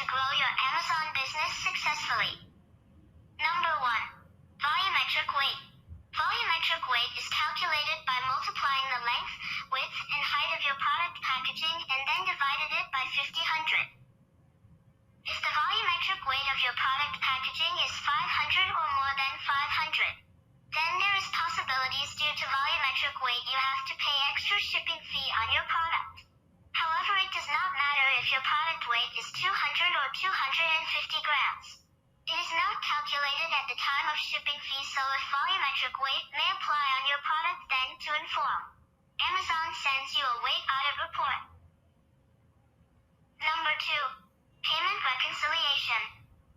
grow your Amazon business successfully. Number 1. Volumetric weight. Volumetric weight is calculated by multiplying the length, width, and height of your product packaging and then divided it by 50/100. If the volumetric weight of your product packaging is 500 or more than 500, then there is possibilities due to volumetric weight you have to pay extra shipping fee on your product. However, it does not matter if your product weight is 200 or 250 grams. It is not calculated at the time of shipping fee, so if volumetric weight may apply on your product, then to inform, Amazon sends you a weight audit report. Number 2. Payment reconciliation.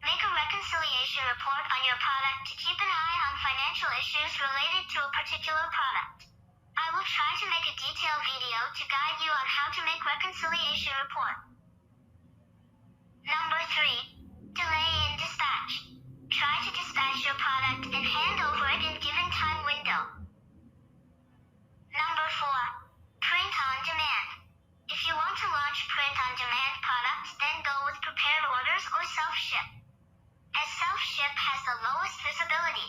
Make a reconciliation report on your product to keep an eye on financial issues related to a particular product. I will try to make a detailed video to guide you on how to make reconciliation report. Number 3. Delay in dispatch. Try to dispatch your product and hand over it in given time window. Number 4. Print on demand. If you want to launch print on demand products, then go with prepared orders or self-ship, as self-ship has the lowest visibility.